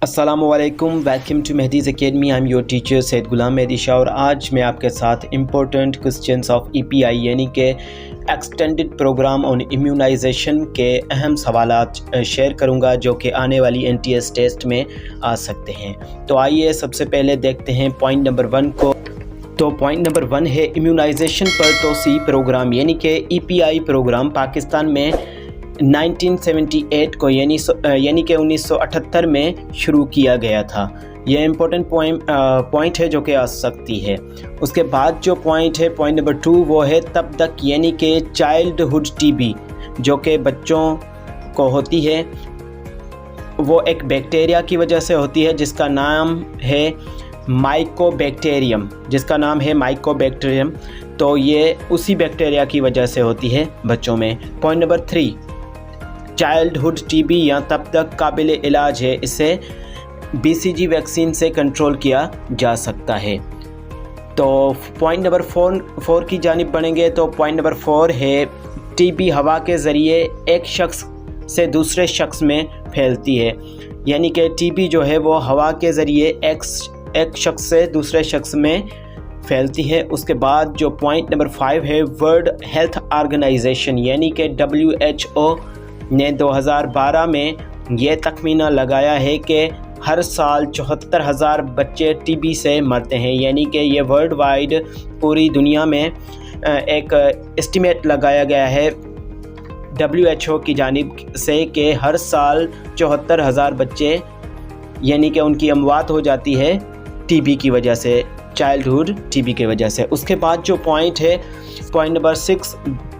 अस्सलामुअलैकुम, welcome to Mehdi's academy. I am your teacher Syed Ghulam Mehdi Shah और आज मैं आपके साथ इम्पोर्टेंट क्वेश्चंस ऑफ ईपीआई यानी कि एक्सटेंडेड प्रोग्राम ऑन इम्यूनाइजेशन के अहम सवालात शेयर करूंगा जो कि आने वाली एनटीएस टेस्ट में आ सकते हैं। तो आइए सबसे पहले देखते हैं पॉइंट नंबर 1 को। तो पॉइंट नंबर 1 है इम्यूनाइजेशन पर तोसी प्रोग्राम यानी कि ईपीआई प्रोग्राम पाकिस्तान में 1978 को यानी कि 1978 में शुरू किया गया था। यह इम्पोर्टेंट पॉइंट है जो कि आ सकती है। उसके बाद जो पॉइंट है पॉइंट नंबर 2 वो है तब तक यानी कि चाइल्डहुड टीबी जो कि बच्चों को होती है, वो एक बैक्टीरिया की वजह से होती है जिसका नाम है माइकोबैक्टीरियम। तो ये उसी बैक्टीरिया की वजह से होती है बच्चों में। पॉइंट नंबर 3 चाइल्डहुड टीबी या तब तक काबिल इलाज है, इसे बीसीजी वैक्सीन से कंट्रोल किया जा सकता है। तो पॉइंट नंबर 4 की जानिब बढ़ेंगे। तो पॉइंट नंबर 4 है टीबी हवा के ज़रिए एक शख्स से दूसरे शख्स में फैलती है, यानी कि टीबी जो है वो हवा के ज़रिए एक शख्स से दूसरे शख्स में फैलती है। उसके बाद जो पॉइंट नंबर 5 है वर्ल्ड हेल्थ ऑर्गेनाइजेशन यानी कि WHO ने 2012 में ये तखमीना लगाया है कि हर साल 74,000 बच्चे टीबी से मरते हैं, यानी कि ये वर्ल्ड वाइड पूरी दुनिया में एक एस्टिमेट लगाया गया है WHO की जानिब से कि हर साल 74,000 बच्चे यानी कि उनकी अमवात हो जाती है टीबी की वजह से, चाइल्डहुड टीबी की वजह से। उसके बाद जो पॉइंट है पॉइंट नंबर 6,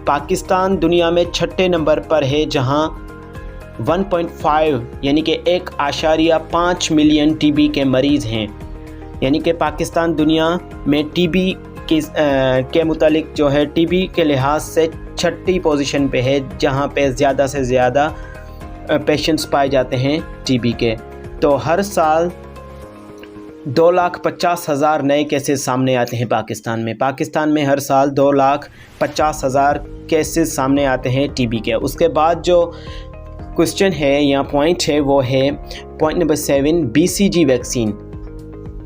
पाकिस्तान दुनिया में 6ठे नंबर पर है जहां 1.5 यानी कि 1.5 मिलियन टीबी के मरीज़ हैं, यानी कि पाकिस्तान दुनिया में टीबी के मुतालिक जो है टीबी के लिहाज से 6ठी पोजीशन पे है जहां पे ज़्यादा से ज़्यादा पेशेंट्स पाए जाते हैं टीबी के। तो हर साल 2,50,000 नए केसेस सामने आते हैं पाकिस्तान में हर साल 2,50,000 केसेस सामने आते हैं टीबी के। उसके बाद जो क्वेश्चन है या पॉइंट है वो है पॉइंट नंबर 7 बीसीजी वैक्सीन।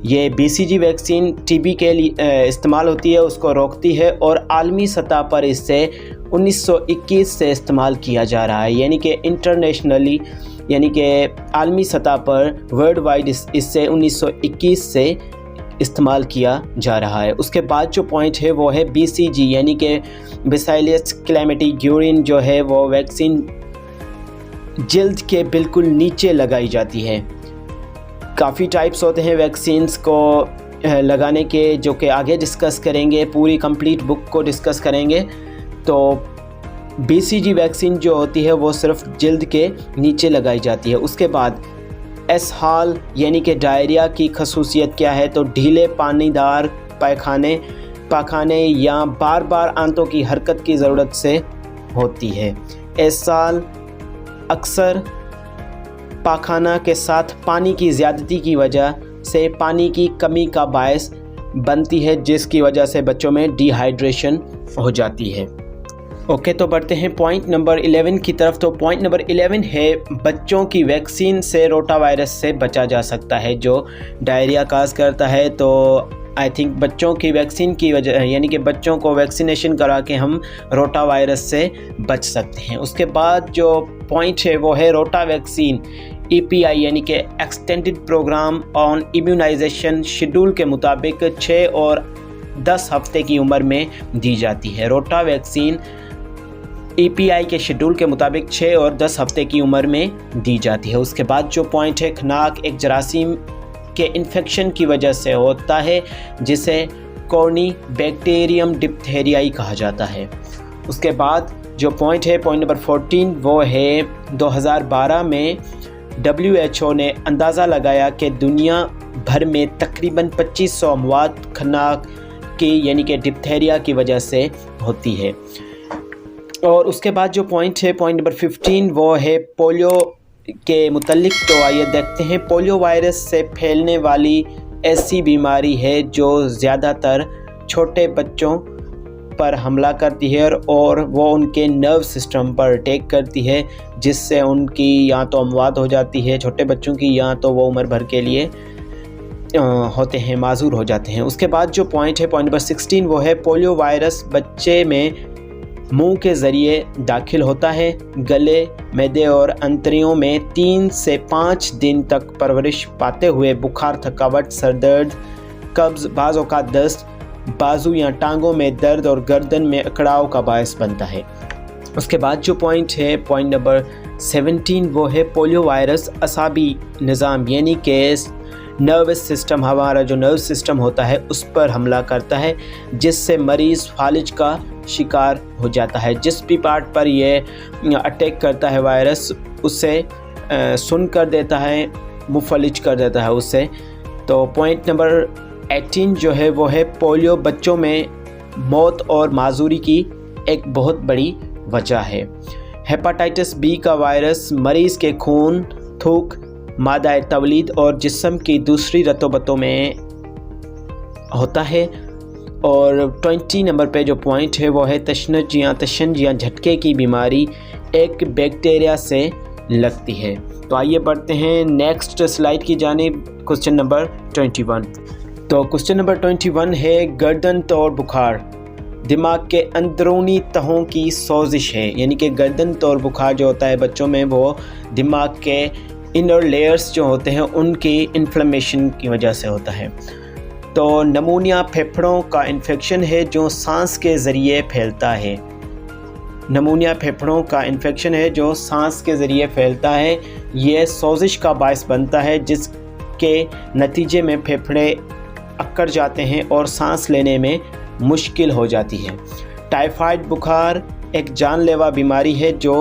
ये बीसीजी वैक्सीन टीबी के लिए इस्तेमाल होती है, उसको रोकती है और आलमी सतह पर इससे 1921 से इस्तेमाल किया जा रहा है, यानी कि इंटरनेशनली यानी कि आलमी सतह पर वर्ल्ड वाइड इससे 1921 से इस्तेमाल किया जा रहा है। उसके बाद जो पॉइंट है वो है बीसीजी यानी कि बैसिलस क्लैमिडीग्यूरिन जो है वो वैक्सीन जल्द के बिल्कुल नीचे लगाई जाती है। काफ़ी टाइप्स होते हैं वैक्सीन्स को लगाने के जो कि आगे डिस्कस करेंगे, पूरी कंप्लीट बुक को डिस्कस करेंगे। तो बीसीजी वैक्सीन जो होती है वो सिर्फ जल्द के नीचे लगाई जाती है। उसके बाद एसहाल यानी कि डायरिया की खसूसियत क्या है? तो ढीले पानीदार पाखाने या बार बार आंतों की हरकत की ज़रूरत से होती है। एसहाल अक्सर पाखाना के साथ पानी की ज़्यादती की वजह से पानी की कमी का बायस बनती है, जिसकी वजह से बच्चों में डिहाइड्रेशन हो जाती है। ओके, तो बढ़ते हैं पॉइंट नंबर 11 की तरफ। तो पॉइंट नंबर 11 है बच्चों की वैक्सीन से रोटा वायरस से बचा जा सकता है जो डायरिया काज करता है। तो आई थिंक बच्चों की वैक्सीन की वजह यानी कि बच्चों को वैक्सीनेशन करा के हम रोटा वायरस से बच सकते हैं। उसके बाद जो पॉइंट है वो है रोटा वैक्सीन ईपीआई यानी कि extended programme on immunization schedule के मुताबिक 6 और 10 हफ्ते की उम्र में दी जाती है। रोटा वैक्सीन ईपीआई के शेड्यूल के मुताबिक 6 और 10 हफ्ते की उम्र में दी जाती है। उसके बाद जो पॉइंट है खनाक एक जरासीम के इन्फेक्शन की वजह से होता है जिसे कॉर्नीबैक्टीरियम डिप्थेरियाई कहा जाता है। उसके बाद जो पॉइंट है पॉइंट नंबर 14 वो है 2012 में WHO ने अंदाज़ा लगाया कि दुनिया भर में तकरीबन 2500 अमवात खनाक की यानी कि डिप्थेरिया की वजह से होती है। और उसके बाद जो पॉइंट है पॉइंट नंबर 15 वो है पोलियो के मुतल्लिक। तो आइए देखते हैं। पोलियो वायरस से फैलने वाली ऐसी बीमारी है जो ज़्यादातर छोटे बच्चों पर हमला करती है और वो उनके नर्व सिस्टम पर अटैक करती है, जिससे उनकी या तो अमवात हो जाती है छोटे बच्चों की, या तो वो उम्र भर के लिए होते हैं, माजूर हो जाते हैं। उसके बाद जो पॉइंट है, पॉइंट नंबर 16, वो है पोलियो वायरस बच्चे में मुंह के ज़रिए दाखिल होता है। गले, मैदे और अंतड़ियों में 3 से 5 दिन तक परवरिश पाते हुए बुखार, थकावट, सर दर्द, कब्ज़, बाज़ औक़ात दस्त, बाजू या टांगों में दर्द और गर्दन में अकड़ाव का बायस बनता है। उसके बाद जो पॉइंट है, पॉइंट नंबर 17, वो है पोलियो वायरस असाबी निज़ाम यानी कि नर्वस सिस्टम, हमारा जो नर्व सिस्टम होता है उस पर हमला करता है, जिससे मरीज़ फालिज का शिकार हो जाता है। जिस भी पार्ट पर ये अटैक करता है वायरस, उससे सुन कर देता है, मुफलिज कर देता है उससे। तो पॉइंट नंबर 18 जो है वो है पोलियो बच्चों में मौत और माजूरी की एक बहुत बड़ी वजह है। हेपाटाइटिस बी का वायरस मरीज़ के खून, थूक, मादा तवलीद और जिस्म की दूसरी रतोबतों में होता है। और 20 नंबर पे जो पॉइंट है वो है तशनज या झटके की बीमारी एक बैक्टीरिया से लगती है। तो आइए बढ़ते हैं नेक्स्ट स्लाइड की जानिब, क्वेश्चन नंबर 21। तो क्वेश्चन नंबर 21 है गर्दन तोड़ बुखार दिमाग के अंदरूनी तहों की सोजिश है, यानी कि गर्दन तोड़ बुखार जो होता है बच्चों में वो दिमाग के इनर लेयर्स जो होते हैं उनकी इन्फ्लेमेशन की वजह से होता है। तो नमूनिया फेफड़ों का इन्फेक्शन है जो सांस के ज़रिए फैलता है। नमूनिया फेफड़ों का इन्फेक्शन है जो सांस के ज़रिए फैलता है। ये सोजिश का बायस बनता है, जिसके नतीजे में फेफड़े अकड़ जाते हैं और सांस लेने में मुश्किल हो जाती है। टाइफाइड बुखार एक जानलेवा बीमारी है जो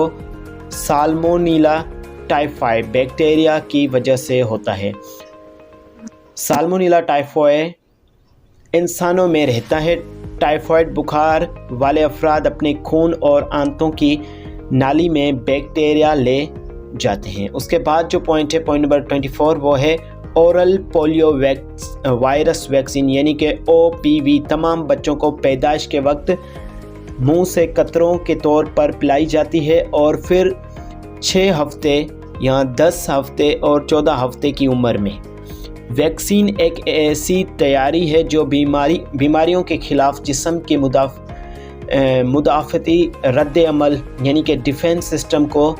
साल्मोनेला टाइफाइड बैक्टीरिया की वजह से होता है। साल्मोनेला टाइफाइड इंसानों में रहता है। टाइफाइड बुखार वाले अफराद अपने खून और आंतों की नाली में बैक्टीरिया ले जाते हैं। उसके बाद जो पॉइंट है, पॉइंट नंबर 24, वो है ओरल पोलियो वायरस वैक्सीन यानी कि OPV तमाम बच्चों को पैदाइश के वक्त मुंह से कतरों के तौर पर पिलाई जाती है और फिर 6 हफ्ते या 10 हफ्ते और 14 हफ्ते की उम्र में। वैक्सीन एक ऐसी तैयारी है जो बीमारियों के ख़िलाफ़ जिस्म के मुदाफ़ती रद्द अमल यानी कि डिफेंस सिस्टम को,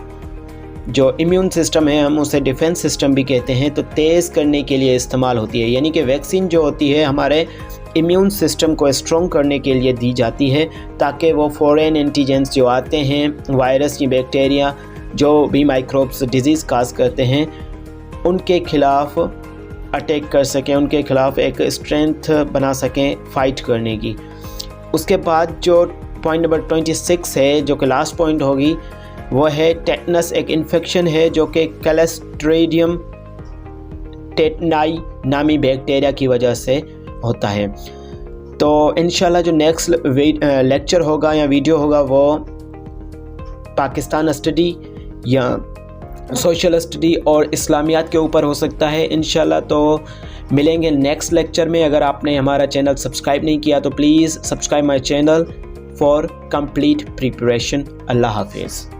जो इम्यून सिस्टम है हम उसे डिफेंस सिस्टम भी कहते हैं, तो तेज़ करने के लिए इस्तेमाल होती है। यानी कि वैक्सीन जो होती है हमारे इम्यून सिस्टम को स्ट्रॉन्ग करने के लिए दी जाती है, ताकि वो फॉरेन एंटीजेंस जो आते हैं, वायरस या बैक्टीरिया जो भी माइक्रोब्स डिजीज़ काज करते हैं, उनके ख़िलाफ़ अटैक कर सकें, उनके ख़िलाफ़ एक स्ट्रेंथ बना सकें फ़ाइट करने की। उसके बाद जो पॉइंट नंबर 26 है, जो कि लास्ट पॉइंट होगी, वो है टेटनस एक इन्फेक्शन है जो कि क्लस्ट्रीडियम टेटनाई नामी बैक्टीरिया की वजह से होता है। तो इंशाल्लाह जो नेक्स्ट लेक्चर होगा या वीडियो होगा वो पाकिस्तान स्टडी या सोशल स्टडी और इस्लामियात के ऊपर हो सकता है इंशाल्लाह। तो मिलेंगे नेक्स्ट लेक्चर में। अगर आपने हमारा चैनल सब्सक्राइब नहीं किया तो please subscribe my channel for complete preparation. Allah हाफिज़।